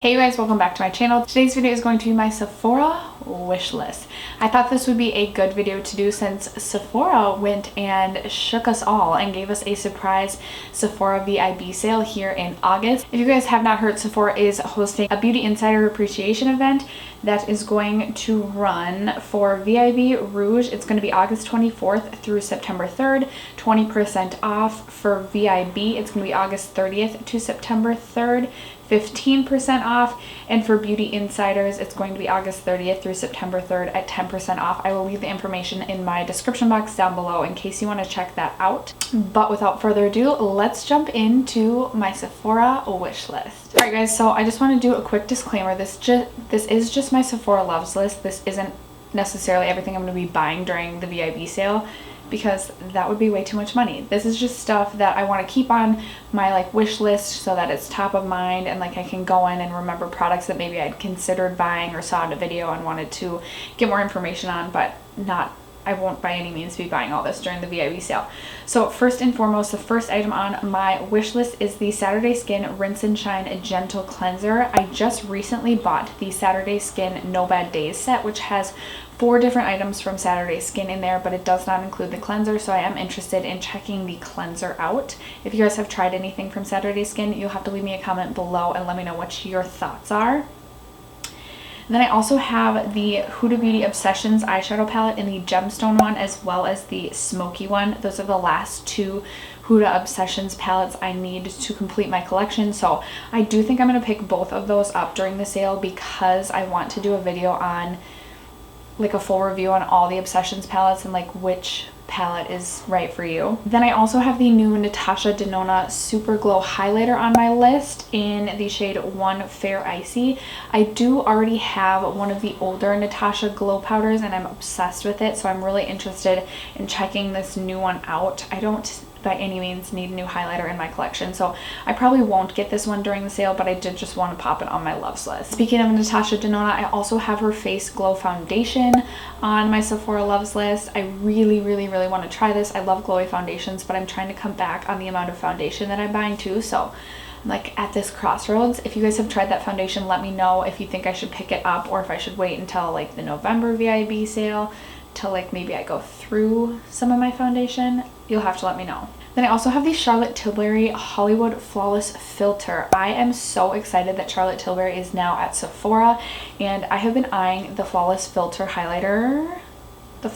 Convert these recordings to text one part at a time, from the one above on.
Hey you guys, welcome back to my channel. Today's video is going to be my Sephora wish list. I thought this would be a good video to do since Sephora went and shook us all and gave us a surprise Sephora VIB sale here in August. If you guys have not heard, Sephora is hosting a beauty insider appreciation event that is going to run for VIB Rouge. It's going to be August 24th through September 3rd, 20% off. For VIB, it's going to be August 30th to September 3rd, 15% off, and for beauty insiders it's going to be August 30th through September 3rd at 10% off. I will leave the information in my description box down below in case you want to check that out. But without further ado, let's jump into my Sephora wish list. Alright guys, so I just want to do a quick disclaimer. This is just my Sephora loves list. This isn't necessarily everything I'm going to be buying during the VIB sale, because that would be way too much money. This is just stuff that I want to keep on my wish list so that it's top of mind, and I can go in and remember products that maybe I'd considered buying or saw in a video and wanted to get more information on, but I won't by any means be buying all this during the VIB sale. So first and foremost, the first item on my wish list is the Saturday Skin Rinse and Shine Gentle Cleanser. I just recently bought the Saturday Skin No Bad Days set, which has 4 different items from Saturday Skin in there, but it does not include the cleanser, so I am interested in checking the cleanser out. If you guys have tried anything from Saturday Skin, you'll have to leave me a comment below and let me know what your thoughts are. Then I also have the Huda Beauty Obsessions eyeshadow palette in the gemstone one as well as the smoky one. Those are the last 2 Huda Obsessions palettes I need to complete my collection. So I do think I'm going to pick both of those up during the sale because I want to do a video on a full review on all the Obsessions palettes and which palette is right for you. Then I also have the new Natasha Denona Super Glow Highlighter on my list in the shade 1 Fair Icy. I do already have one of the older Natasha Glow Powders and I'm obsessed with it, so I'm really interested in checking this new one out. I don't by any means need a new highlighter in my collection, so I probably won't get this one during the sale, but I did just want to pop it on my loves list. Speaking of Natasha Denona, I also have her Face Glow Foundation on my Sephora loves list. I really want to try this. I love glowy foundations, but I'm trying to come back on the amount of foundation that I'm buying too, so I'm at this crossroads. If you guys have tried that foundation, let me know if you think I should pick it up or if I should wait until the November VIB sale till maybe I go through some of my foundation. You'll have to let me know. Then I also have the Charlotte Tilbury Hollywood Flawless Filter. I am so excited that Charlotte Tilbury is now at Sephora, and I have been eyeing the Flawless Filter highlighter, the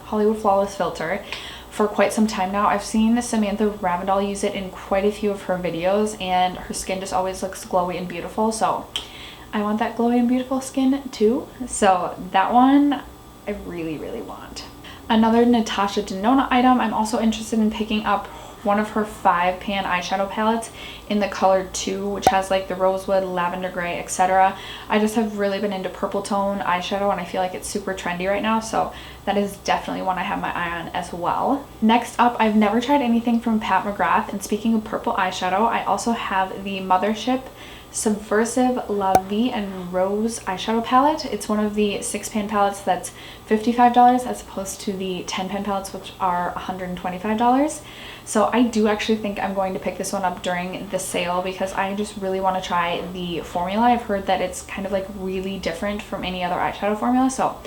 Hollywood Flawless Filter, for quite some time now. I've seen Samantha Ravindal use it in quite a few of her videos, and her skin just always looks glowy and beautiful, so I want that glowy and beautiful skin too. So that one I really want. Another Natasha Denona item, I'm also interested in picking up one of her 5-pan eyeshadow palettes in the color 2, which has the rosewood, lavender gray, etc. I just have really been into purple tone eyeshadow and I feel like it's super trendy right now, so that is definitely one I have my eye on as well. Next up, I've never tried anything from Pat McGrath, and speaking of purple eyeshadow, I also have the Mothership Subversive La Vie and Rose eyeshadow palette. It's one of the 6-pan palettes that's $55 as opposed to the 10-pan palettes, which are $125. So I do actually think I'm going to pick this one up during the sale because I just really want to try the formula. I've heard that it's kind of really different from any other eyeshadow formula, so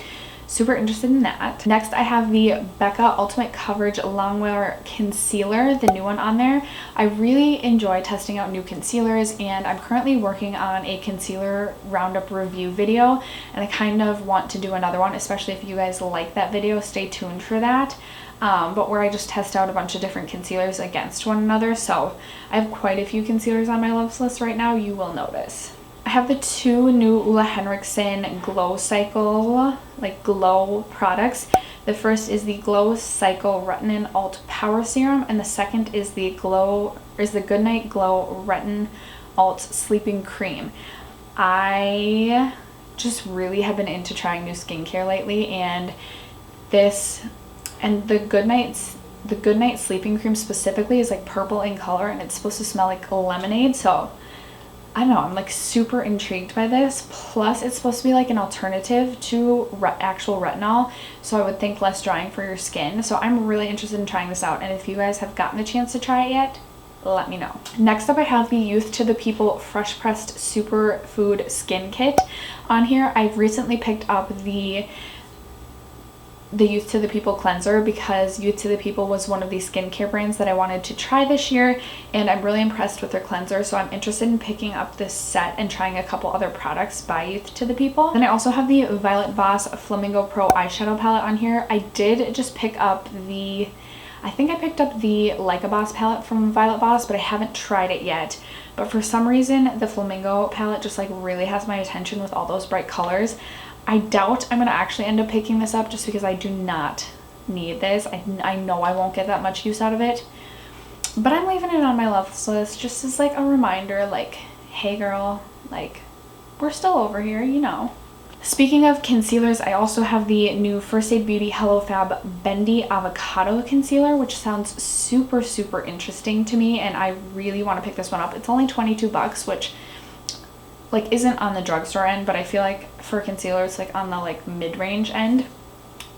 super interested in that. Next, I have the Becca Ultimate Coverage Longwear Concealer, the new one on there. I really enjoy testing out new concealers, and I'm currently working on a concealer roundup review video, and I kind of want to do another one, especially if you guys like that video. Stay tuned for that. But where I just test out a bunch of different concealers against one another, so I have quite a few concealers on my loves list right now, you will notice. I have the 2 new Ulla Henriksen Glow Cycle, glow products. The first is the Glow Cycle Retin Alt Power Serum, and the second is the Goodnight Glow Retin Alt Sleeping Cream. I just really have been into trying new skincare lately, and the Goodnight Sleeping Cream specifically is purple in color, and it's supposed to smell like lemonade, so I don't know, I'm super intrigued by this. Plus it's supposed to be an alternative to actual retinol, so I would think less drying for your skin. So I'm really interested in trying this out, and if you guys have gotten a chance to try it yet, let me know. Next up, I have the Youth to the People Fresh Pressed Superfood Skin Kit on here. I've recently picked up the Youth to the People cleanser because Youth to the People was one of the skincare brands that I wanted to try this year, and I'm really impressed with their cleanser, so I'm interested in picking up this set and trying a couple other products by Youth to the People. Then I also have the Violet Voss Flamingo Pro eyeshadow palette on here. I did just pick up I think I picked up the Like a Boss palette from Violet Voss, but I haven't tried it yet. But for some reason, the Flamingo palette just like really has my attention with all those bright colors. I doubt I'm going to actually end up picking this up just because I do not need this. I know I won't get that much use out of it. But I'm leaving it on my loves list just as like a reminder, like, hey girl, like, we're still over here, you know. Speaking of concealers, I also have the new First Aid Beauty Hello Fab Bendy Avocado Concealer, which sounds super, super interesting to me, and I really want to pick this one up. It's only 22 bucks, which like isn't on the drugstore end, but I feel like for concealer it's like on the like mid-range end.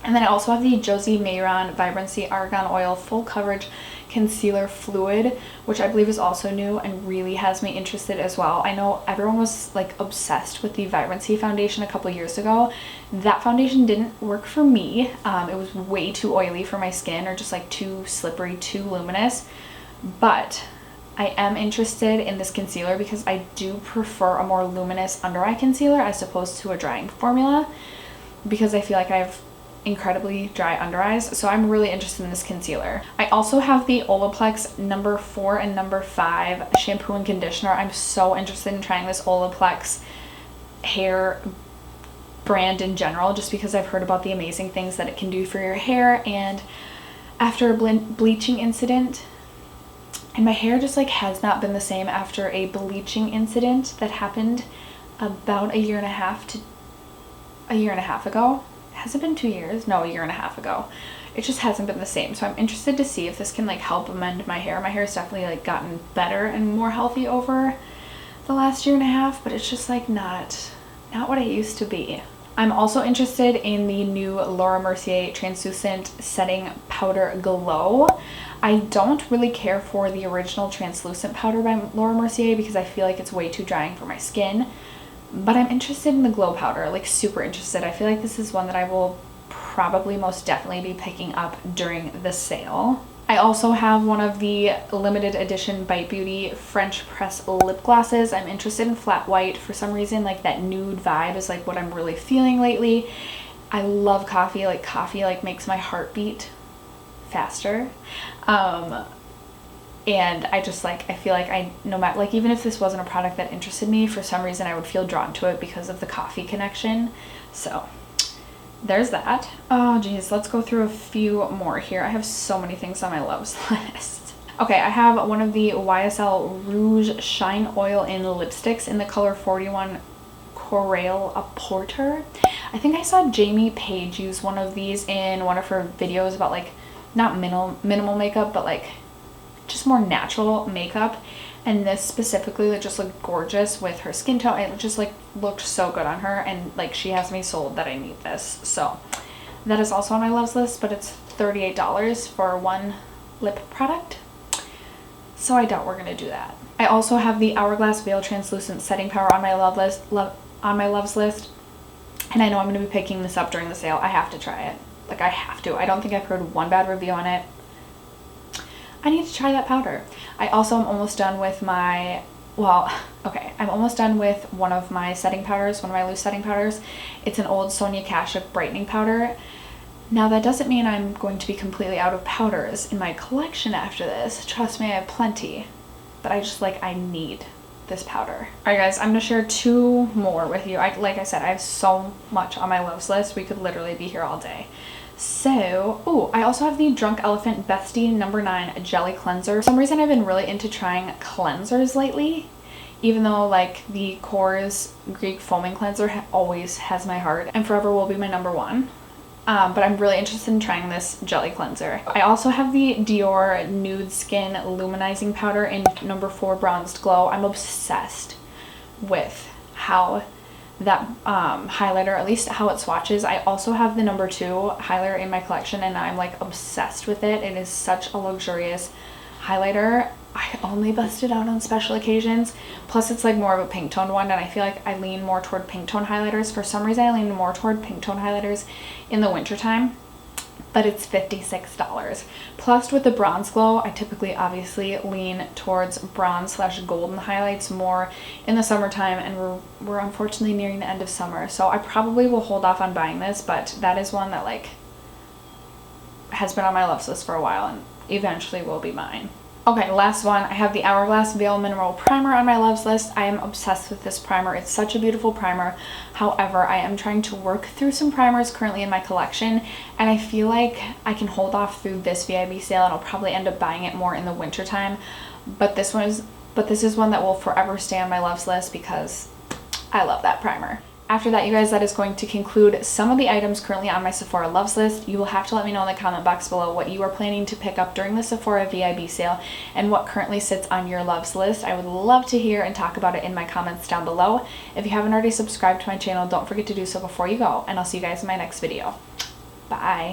And then I also have the Josie Mayeron Vibrancy Argan Oil Full Coverage Concealer Fluid, which I believe is also new and really has me interested as well. I know everyone was like obsessed with the Vibrancy foundation a couple years ago. That foundation didn't work for me. It was way too oily for my skin, or just like too slippery, too luminous. But I am interested in this concealer because I do prefer a more luminous under eye concealer as opposed to a drying formula, because I feel like I have incredibly dry under eyes, so I'm really interested in this concealer. I also have the Olaplex number 4 and number 5 shampoo and conditioner. I'm so interested in trying this Olaplex hair brand in general, just because I've heard about the amazing things that it can do for your hair. And after a bleaching incident, and my hair just like has not been the same after a bleaching incident that happened about a year and a half ago. Has it been 2 years? No, a year and a half ago. It just hasn't been the same. So I'm interested to see if this can like help amend my hair. My hair has definitely like gotten better and more healthy over the last year and a half, but it's just like not what it used to be. I'm also interested in the new Laura Mercier Translucent Setting Powder Glow. I don't really care for the original translucent powder by Laura Mercier because I feel like it's way too drying for my skin. But I'm interested in the glow powder, like super interested. I feel like this is one that I will probably most definitely be picking up during the sale. I also have one of the limited edition Bite Beauty French press lip glosses. I'm interested in flat white for some reason. Like that nude vibe is like what I'm really feeling lately. I love coffee. Like coffee like makes my heart beat faster. And I just like, I feel like no matter, like even if this wasn't a product that interested me, for some reason I would feel drawn to it because of the coffee connection. So there's that. Oh geez, let's go through a few more here. I have so many things on my loves list. Okay, I have one of the YSL Rouge Shine Oil in lipsticks in the color 41 Corail a Porter. I think I saw Jamie Page use one of these in one of her videos about like, not minimal makeup, but like just more natural makeup, and this specifically just looked gorgeous with her skin tone. It just like looked so good on her, and like she has me sold that I need this. So that is also on my loves list, but it's $38 for one lip product, so I doubt we're gonna do that. I also have the Hourglass Veil Translucent Setting Powder on my loves list, and I know I'm gonna be picking this up during the sale. I have to try it. Like I have to. I don't think I've heard one bad review on it. I need to try that powder. I also am almost done with my, I'm almost done with one of my setting powders, one of my loose setting powders. It's an old Sonia Kashuk brightening powder. Now that doesn't mean I'm going to be completely out of powders in my collection after this. Trust me, I have plenty, but I need this powder. All right guys, I'm gonna share 2 more with you. Like I said, I have so much on my loves list. We could literally be here all day. So, I also have the Drunk Elephant Bestie number 9 Jelly Cleanser. For some reason I've been really into trying cleansers lately, even though like the Kors Greek Foaming Cleanser always has my heart and forever will be my number 1. But I'm really interested in trying this jelly cleanser. I also have the Dior Nude Skin Luminizing Powder in number 4 Bronzed Glow. I'm obsessed with how that highlighter, at least how it swatches. I also have the number 2 highlighter in my collection, and I'm like obsessed with it. It is such a luxurious highlighter. I only bust it out on special occasions. Plus it's like more of a pink toned one, and I feel like I lean more toward pink tone highlighters. For some reason I lean more toward pink tone highlighters in the winter time, but it's $56. Plus with the bronze glow, I typically obviously lean towards bronze / golden highlights more in the summertime, and we're unfortunately nearing the end of summer, so I probably will hold off on buying this, but that is one that like has been on my loves list for a while and eventually will be mine. Okay, last one. I have the Hourglass Veil Mineral Primer on my loves list. I am obsessed with this primer. It's such a beautiful primer. However, I am trying to work through some primers currently in my collection, and I feel like I can hold off through this VIB sale, and I'll probably end up buying it more in the winter time. But this is one that will forever stay on my loves list because I love that primer. After that, you guys, that is going to conclude some of the items currently on my Sephora loves list. You will have to let me know in the comment box below what you are planning to pick up during the Sephora VIB sale and what currently sits on your loves list. I would love to hear and talk about it in my comments down below. If you haven't already subscribed to my channel, don't forget to do so before you go, and I'll see you guys in my next video. Bye.